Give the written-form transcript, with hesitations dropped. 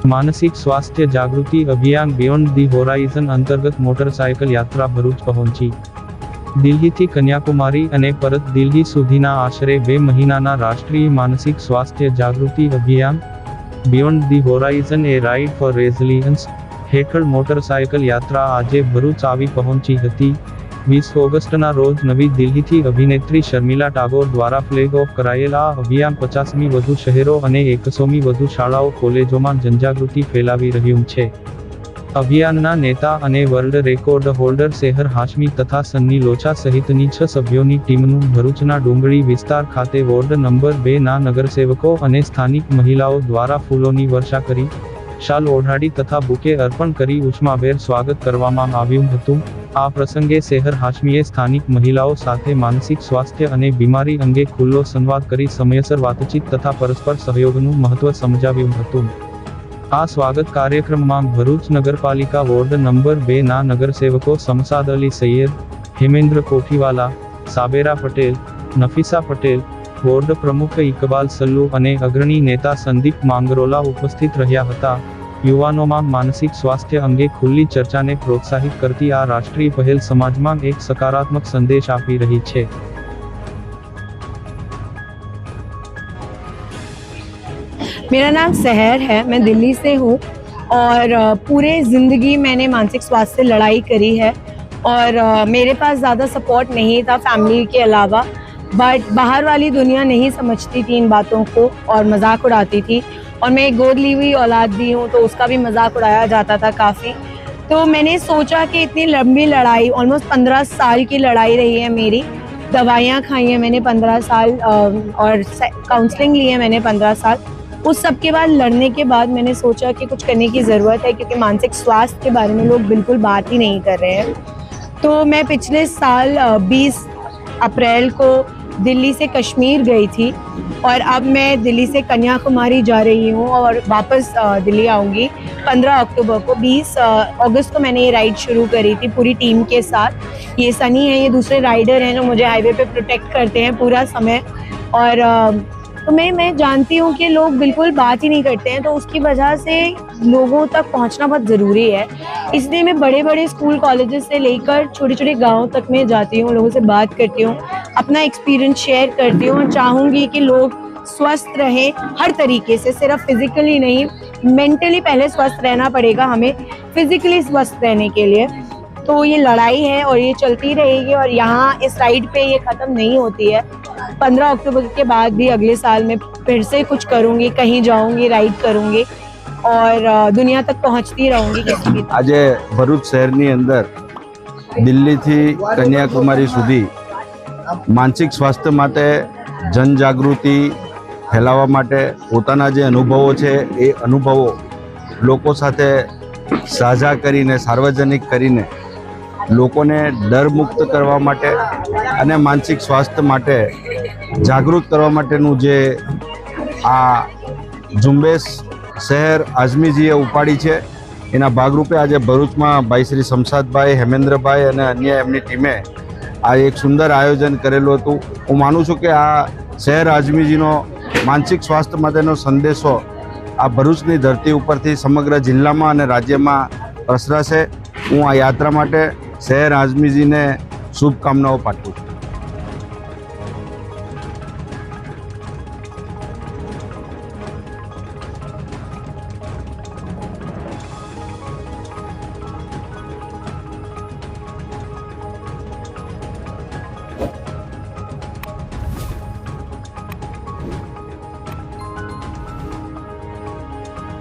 मानसिक स्वास्थ्य जागृति अभियान बियोन्ड दी होराइઝન अंतर्गत मोटरसाइकल यात्रा भरूच पहोंची। दिल्हीथी कन्याकुमारी अने परत दिल्ही सुधीना आशरे 2 महीनाना राष्ट्रीय मानसिक स्वास्थ्य जागृति अभियान beyond the horizon a ride for resilience हेठळ मोटरसाइकल यात्रा आजे भरूच आवी पहोंची हती। 20 ऑगस्टना रोज नवी दिल्हीथी अभिनेत्री शर्मिला टागोर द्वारा फ्लेग ऑफ करायेल आ अभियान 50मी વધુ શહેરો અને 100મી વધુ શાળાઓ કોલેજોમાં જનજાગૃતિ ફેલાવી રહ્યું છે। અભિયાનના નેતા અને world record holder Sehar Hashmi તથા સન્ની લોચા સહિતની 6 સભ્યોની ટીમનું ભરૂચના ડુંગળી વિસ્તાર ખાતે વોર્ડ નંબર 2 ના નગરસેવકો અને સ્થાનિક મહિલાઓ દ્વારા ફૂલોની વર્ષા કરી, શાલ ઓઢાડી તથા બુકે અર્પણ કરી ઉષ્માભેર સ્વાગત કરવામાં આવ્યું હતું। આ પ્રસંગે સેહર હાશમીએ સ્થાનિક મહિલાઓ સાથે માનસિક સ્વાસ્થ્ય અને બીમારી અંગે ખુલ્લો સંવાદ કરી સમયસર વાતચીત તથા પરસ્પર સહયોગનું મહત્વ સમજાવ્યું હતું। આ સ્વાગત કાર્યક્રમમાં ભરૂચ નગરપાલિકા વોર્ડ નંબર 2 ના નગરસેવકો સમસાદ અલી સૈયદ, હેમેન્દ્ર કોઠીવાલા, સાબેરા પટેલ, નફીસા પટેલ, વોર્ડ પ્રમુખ ઇકબાલ સલ્લુ અને અગ્રણી નેતા સંદીપ માંગરોલા ઉપસ્થિત રહ્યા હતા। યુવાનોમાં માનસિક સ્વાસ્થ્ય અંગે ખુલ્લી ચર્ચાને પ્રોત્સાહિત કરતી આ રાષ્ટ્રીય પહેલ સમાજમાં એક સકારાત્મક સંદેશ આપી રહી છે। मेरा नाम सहर है, मैं दिल्ली से हूँ और पूरे ज़िंदगी मैंने मानसिक स्वास्थ्य से लड़ाई करी है और मेरे पास ज़्यादा सपोर्ट नहीं था फैमिली के अलावा, बट बाहर वाली दुनिया नहीं समझती थी इन बातों को और मजाक उड़ाती थी और मैं एक गोद ली हुई औलाद भी हूँ तो उसका भी मजाक उड़ाया जाता था काफ़ी। तो मैंने सोचा कि इतनी लंबी लड़ाई, ऑलमोस्ट 15 साल की लड़ाई रही है मेरी। दवाइयाँ खाई हैं मैंने 15 साल और काउंसलिंग ली है मैंने 15 साल। उस सब के बाद लड़ने के बाद मैंने सोचा कि कुछ करने की ज़रूरत है क्योंकि मानसिक स्वास्थ्य के बारे में लोग बिल्कुल बात ही नहीं कर रहे हैं। तो मैं पिछले साल 20 अप्रैल को दिल्ली से कश्मीर गई थी और अब मैं दिल्ली से कन्याकुमारी जा रही हूँ और वापस दिल्ली आऊँगी 15 अक्टूबर को। 20 अगस्त को मैंने ये राइड शुरू करी थी पूरी टीम के साथ। ये सनी है, ये दूसरे राइडर हैं जो मुझे हाईवे पे प्रोटेक्ट करते हैं पूरा समय। और तो मैं जानती हूँ कि लोग बिल्कुल बात ही नहीं करते हैं, तो उसकी वजह से लोगों तक पहुँचना बहुत ज़रूरी है। इसलिए मैं बड़े बड़े स्कूल कॉलेजेस से लेकर छोटे छोटे गाँव तक में जाती हूँ, लोगों से बात करती हूँ, अपना एक्सपीरियंस शेयर करती हूँ और चाहूँगी कि लोग स्वस्थ रहें हर तरीके से, सिर्फ फिजिकली नहीं, मेंटली पहले स्वस्थ रहना पड़ेगा हमें फिजिकली स्वस्थ रहने के लिए। तो ये लड़ाई है और ये चलती रहेगी और यहाँ इस राइड पे ये ख़त्म नहीं होती है। 15 अक्टूबर के बाद भी अगले साल में फिर से कुछ करूँगी, कहीं जाऊँगी, राइड करूँगी और दुनिया तक पहुँचती रहूँगी किसी भी। आज भरूच शहरनी अंदर दिल्ली थी कन्याकुमारी सुधी मानसिक स्वास्थ्य माटे जनजागृति फैलावा माटे पोताना जे अनुभवो छे ए अनुभवो लोको साथे साझा करीने सार्वजनिक करीने लोकोने डर मुक्त करवा माटे अने मानसिक स्वास्थ्य माटे जागृत करवा माटेनुं जे आ झुंबेश शहर आजमीजीए उपाड़ी छे एना भागरूपे आज भरूच में भाई श्री समसादभाई, हेमेन्द्रभाई अने अन्य एमनी टीमे आ एक सुंदर आयोजन करेलुं हतुं। हूँ मानु छुं कि आ शहर आजमीजीनो मानसिक स्वास्थ्य माटेनो संदेशो आ भरूचनी धरती उपरथी समग्र जिल्लामां अने राज्यमां प्रसराशे। हूँ आ यात्रा माटे शहर आजमीजीने शुभकामनाओं पाठवुं।